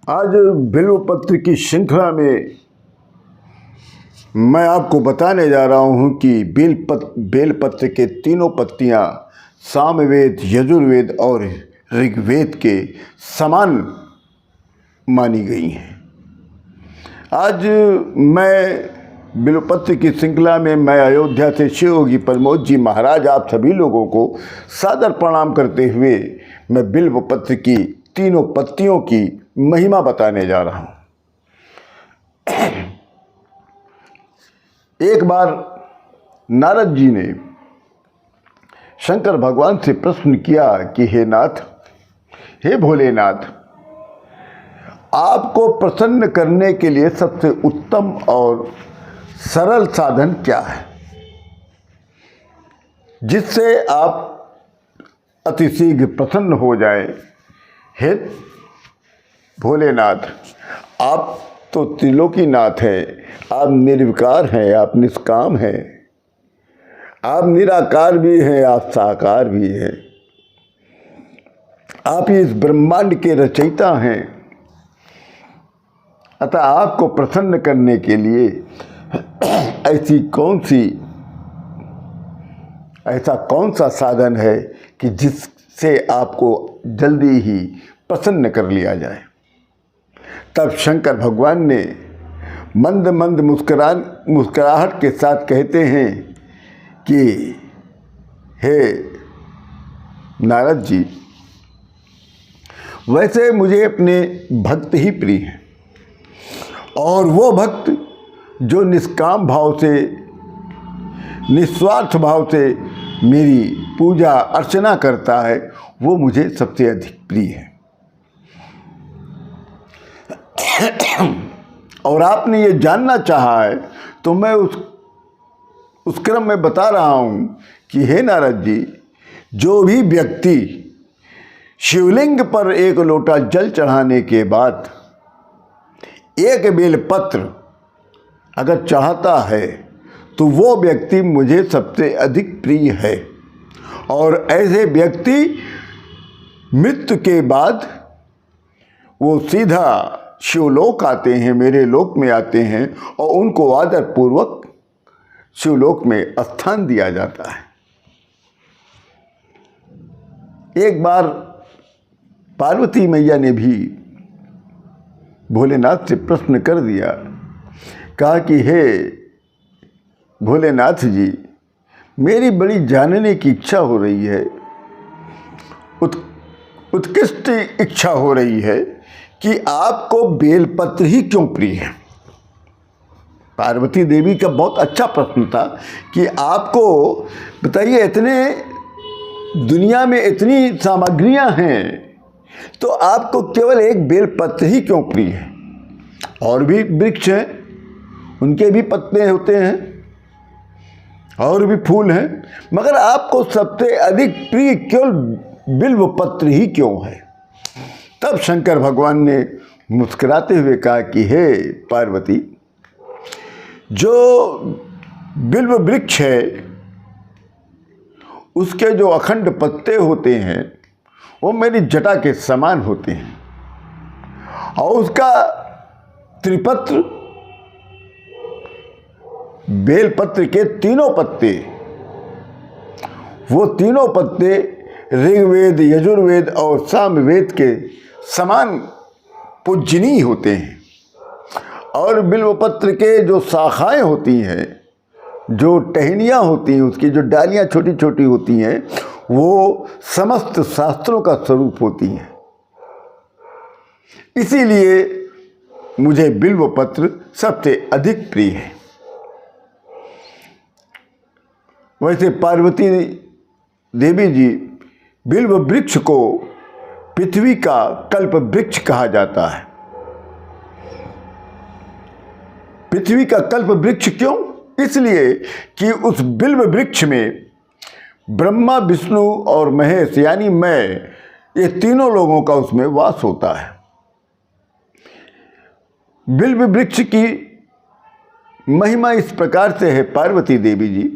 आज बिल्वपत्र की श्रृंखला में मैं आपको बताने जा रहा हूँ कि बेलपत्र के तीनों पत्तियाँ सामवेद, यजुर्वेद और ऋग्वेद के समान मानी गई हैं। आज मैं बिल्वपत्र की श्रृंखला में मैं अयोध्या से शिव योगी प्रमोद जी महाराज आप सभी लोगों को सादर प्रणाम करते हुए मैं बिल्वपत्र की तीनों पत्तियों की महिमा बताने जा रहा हूँ। एक बार नारद जी ने शंकर भगवान से प्रश्न किया कि हे नाथ, हे भोलेनाथ, आपको प्रसन्न करने के लिए सबसे उत्तम और सरल साधन क्या है जिससे आप अति शीघ्र प्रसन्न हो जाएं। हे भोलेनाथ, आप तो त्रिलोकीनाथ हैं, आप निर्विकार हैं, आप निष्काम हैं, आप निराकार भी हैं, आप साकार भी हैं, आप इस ब्रह्मांड के रचयिता हैं। अतः आपको प्रसन्न करने के लिए ऐसा कौन सा साधन है कि जिससे आपको जल्दी ही प्रसन्न कर लिया जाए। तब शंकर भगवान ने मंद मंद मुस्कुराहट के साथ कहते हैं कि हे नारद जी, वैसे मुझे अपने भक्त ही प्रिय हैं और वो भक्त जो निष्काम भाव से, निस्वार्थ भाव से मेरी पूजा अर्चना करता है वो मुझे सबसे अधिक प्रिय है। और आपने ये जानना चाहा है तो मैं उस क्रम में बता रहा हूँ कि हे नारद जी, जो भी व्यक्ति शिवलिंग पर एक लोटा जल चढ़ाने के बाद एक बेलपत्र अगर चढ़ाता है तो वो व्यक्ति मुझे सबसे अधिक प्रिय है। और ऐसे व्यक्ति मृत्यु के बाद वो सीधा शिवलोक आते हैं, मेरे लोक में आते हैं और उनको आदर पूर्वक शिवलोक में स्थान दिया जाता है। एक बार पार्वती मैया ने भी भोलेनाथ से प्रश्न कर दिया, कहा कि हे भोलेनाथ जी, मेरी बड़ी जानने की इच्छा हो रही है, उत्कृष्ट इच्छा हो रही है कि आपको बेलपत्र ही क्यों प्रिय है। पार्वती देवी का बहुत अच्छा प्रश्न था कि आपको बताइए, इतने दुनिया में इतनी सामग्रियां हैं तो आपको केवल एक बेलपत्र ही क्यों प्रिय है। और भी वृक्ष हैं, उनके भी पत्ते होते हैं और भी फूल हैं, मगर आपको सबसे अधिक प्रिय केवल बिल्वपत्र ही क्यों है। तब शंकर भगवान ने मुस्कुराते हुए कहा कि हे पार्वती, जो बिल्व वृक्ष है उसके जो अखंड पत्ते होते हैं वो मेरी जटा के समान होते हैं और उसका त्रिपत्र, बेलपत्र के तीनों पत्ते, वो तीनों पत्ते ऋग्वेद, यजुर्वेद और सामवेद के समान पूजनीय होते हैं। और बिल्वपत्र के जो शाखाएं होती हैं, जो टहनियाँ होती हैं, उसकी जो डालियाँ छोटी छोटी होती हैं, वो समस्त शास्त्रों का स्वरूप होती हैं। इसीलिए मुझे बिल्वपत्र सबसे अधिक प्रिय है। वैसे पार्वती देवी जी बिल्व वृक्ष को पृथ्वी का कल्प वृक्ष कहा जाता है। पृथ्वी का कल्प वृक्ष क्यों? इसलिए कि उस बिल्व वृक्ष में ब्रह्मा, विष्णु और महेश यानी मैं, ये तीनों लोगों का उसमें वास होता है। बिल्व वृक्ष की महिमा इस प्रकार से है पार्वती देवी जी।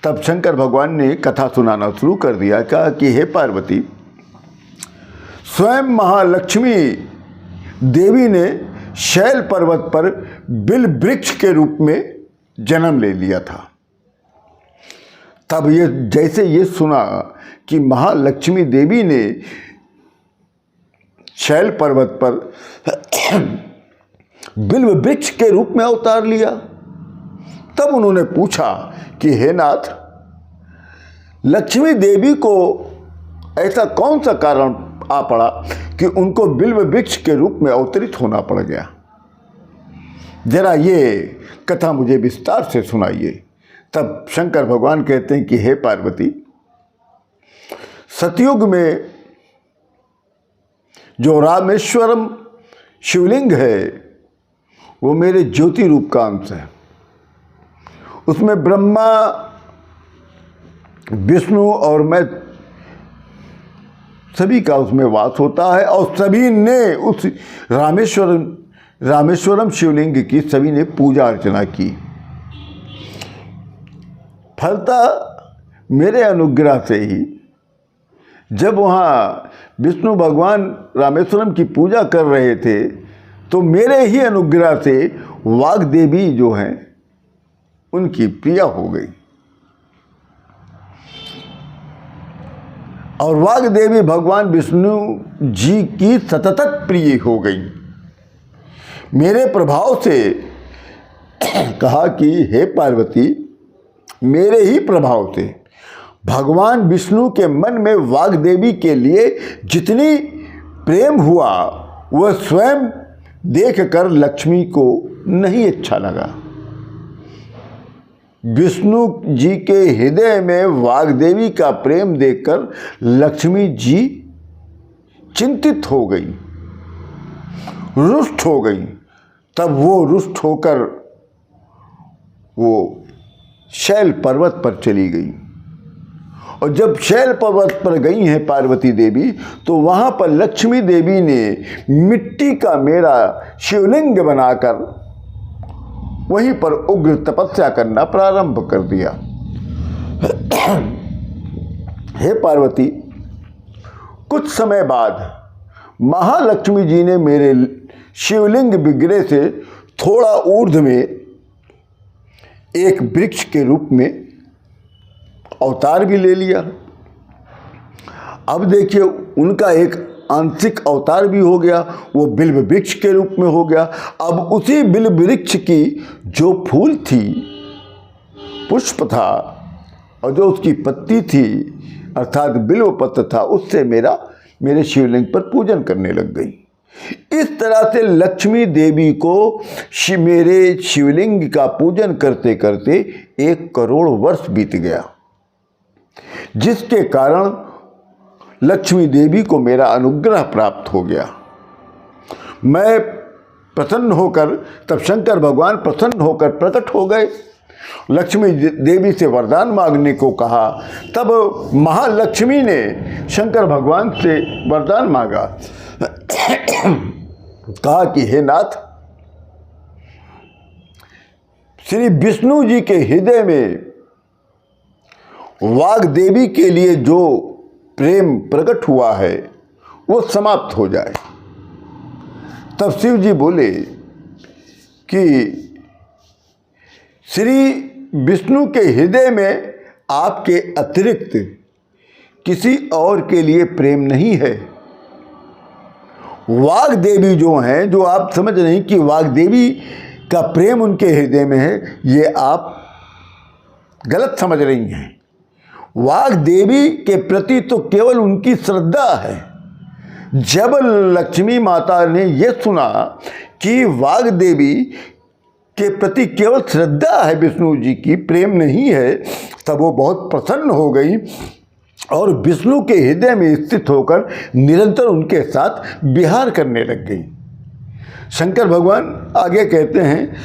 तब शंकर भगवान ने कथा सुनाना शुरू कर दिया, कहा कि हे पार्वती, स्वयं महालक्ष्मी देवी ने शैल पर्वत पर बिल वृक्ष के रूप में जन्म ले लिया था। तब ये जैसे ये सुना कि महालक्ष्मी देवी ने शैल पर्वत पर बिल्व वृक्ष के रूप में अवतार लिया, तब उन्होंने पूछा कि हे नाथ, लक्ष्मी देवी को ऐसा कौन सा कारण आ पड़ा कि उनको बिल्व वृक्ष के रूप में अवतरित होना पड़ गया? जरा ये कथा मुझे विस्तार से सुनाइए। तब शंकर भगवान कहते हैं कि हे पार्वती, सतयुग में जो रामेश्वरम शिवलिंग है वो मेरे ज्योति रूप का अंश है। उसमें ब्रह्मा, विष्णु और मैं सभी का उसमें वास होता है, और सभी ने उस रामेश्वरम शिवलिंग की सभी ने पूजा अर्चना की। फलतः मेरे अनुग्रह से ही जब वहाँ विष्णु भगवान रामेश्वरम की पूजा कर रहे थे, तो मेरे ही अनुग्रह से वाग देवी जो हैं उनकी प्रिया हो गई, और वाग देवी भगवान विष्णु जी की सतत प्रिय हो गई। मेरे प्रभाव से कहा कि हे पार्वती, मेरे ही प्रभाव से भगवान विष्णु के मन में वाग देवी के लिए जितनी प्रेम हुआ वह स्वयं देखकर लक्ष्मी को नहीं अच्छा लगा। विष्णु जी के हृदय में वाग्देवी का प्रेम देखकर लक्ष्मी जी चिंतित हो गई, रुष्ट हो गई। तब वो रुष्ट होकर वो शैल पर्वत पर चली गई, और जब शैल पर्वत पर गई हैं पार्वती देवी, तो वहाँ पर लक्ष्मी देवी ने मिट्टी का मेरा शिवलिंग बनाकर वहीं पर उग्र तपस्या करना प्रारंभ कर दिया। हे पार्वती, कुछ समय बाद महालक्ष्मी जी ने मेरे शिवलिंग विग्रह से थोड़ा ऊर्ध्व में एक वृक्ष के रूप में अवतार भी ले लिया। अब देखिए, उनका एक आंशिक अवतार भी हो गया, वो बिल्व वृक्ष के रूप में हो गया। अब उसी बिल्व वृक्ष की जो फूल थी, पुष्प था, और जो उसकी पत्ती थी अर्थात बिल्व पत्र था, उससे मेरे शिवलिंग पर पूजन करने लग गई। इस तरह से लक्ष्मी देवी को मेरे शिवलिंग का पूजन करते करते 1 करोड़ वर्ष बीत गया, जिसके कारण लक्ष्मी देवी को मेरा अनुग्रह प्राप्त हो गया। मैं प्रसन्न होकर, तब शंकर भगवान प्रसन्न होकर प्रकट हो गए, लक्ष्मी देवी से वरदान मांगने को कहा। तब महालक्ष्मी ने शंकर भगवान से वरदान मांगा, कहा कि हे नाथ, श्री विष्णु जी के हृदय में वाग देवी के लिए जो प्रेम प्रकट हुआ है वो समाप्त हो जाए। तब शिव जी बोले कि श्री विष्णु के हृदय में आपके अतिरिक्त किसी और के लिए प्रेम नहीं है। वाग देवी जो हैं, जो आप समझ रहे हैं कि वाग देवी का प्रेम उनके हृदय में है, ये आप गलत समझ रही हैं। वाग देवी के प्रति तो केवल उनकी श्रद्धा है। जब लक्ष्मी माता ने यह सुना कि वाग देवी के प्रति केवल श्रद्धा है विष्णु जी की, प्रेम नहीं है, तब वो बहुत प्रसन्न हो गई और विष्णु के हृदय में स्थित होकर निरंतर उनके साथ विहार करने लग गई। शंकर भगवान आगे कहते हैं,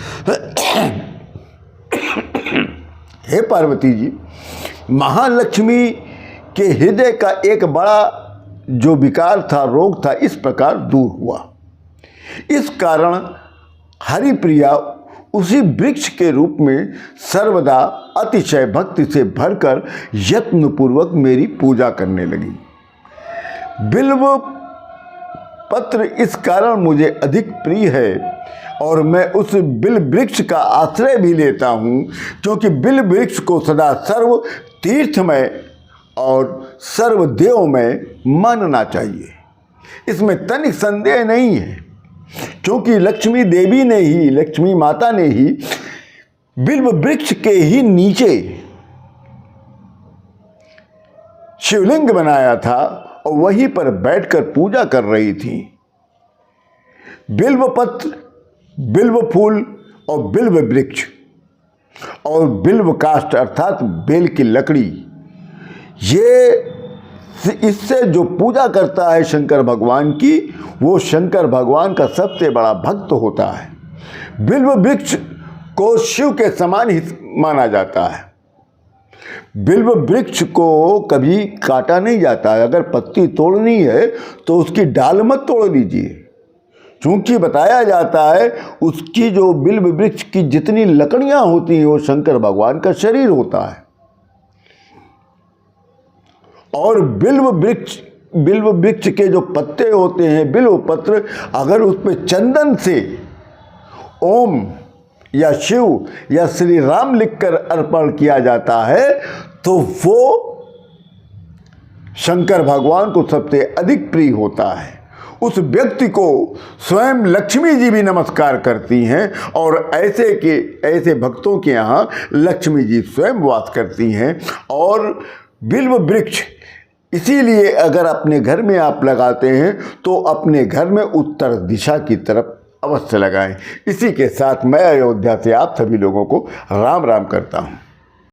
हे पार्वती जी, महालक्ष्मी के हृदय का एक बड़ा जो विकार था, रोग था, इस प्रकार दूर हुआ। इस कारण हरिप्रिया उसी वृक्ष के रूप में सर्वदा अतिशय भक्ति से भरकर यत्नपूर्वक मेरी पूजा करने लगी। बिल्व पत्र इस कारण मुझे अधिक प्रिय है और मैं उस बिल वृक्ष का आश्रय भी लेता हूँ, क्योंकि बिल वृक्ष को सदा सर्व तीर्थमय और सर्वदेव में मानना चाहिए। इसमें तनिक संदेह नहीं है, क्योंकि लक्ष्मी देवी ने ही, लक्ष्मी माता ने ही बिल्व वृक्ष के ही नीचे शिवलिंग बनाया था और वहीं पर बैठकर पूजा कर रही थी। बिल्व पत्र, बिल्व फूल और बिल्व वृक्ष और बिल्व काष्ठ अर्थात बेल की लकड़ी, ये इससे जो पूजा करता है शंकर भगवान की, वो शंकर भगवान का सबसे बड़ा भक्त होता है। बिल्व वृक्ष को शिव के समान ही माना जाता है। बिल्व वृक्ष को कभी काटा नहीं जाता है। अगर पत्ती तोड़नी है तो उसकी डाल मत तोड़ लीजिए, क्योंकि बताया जाता है उसकी जो बिल्व वृक्ष की जितनी लकड़ियां होती हैं वो शंकर भगवान का शरीर होता है। और बिल्व वृक्ष के जो पत्ते होते हैं, बिल्व पत्र, अगर उस पर चंदन से ओम या शिव या श्री राम लिखकर अर्पण किया जाता है तो वो शंकर भगवान को सबसे अधिक प्रिय होता है। उस व्यक्ति को स्वयं लक्ष्मी जी भी नमस्कार करती हैं और ऐसे भक्तों के यहाँ लक्ष्मी जी स्वयं वास करती हैं। और बिल्व वृक्ष इसीलिए अगर अपने घर में आप लगाते हैं तो अपने घर में उत्तर दिशा की तरफ अवश्य लगाएं। इसी के साथ मैं अयोध्या से आप सभी लोगों को राम राम करता हूँ।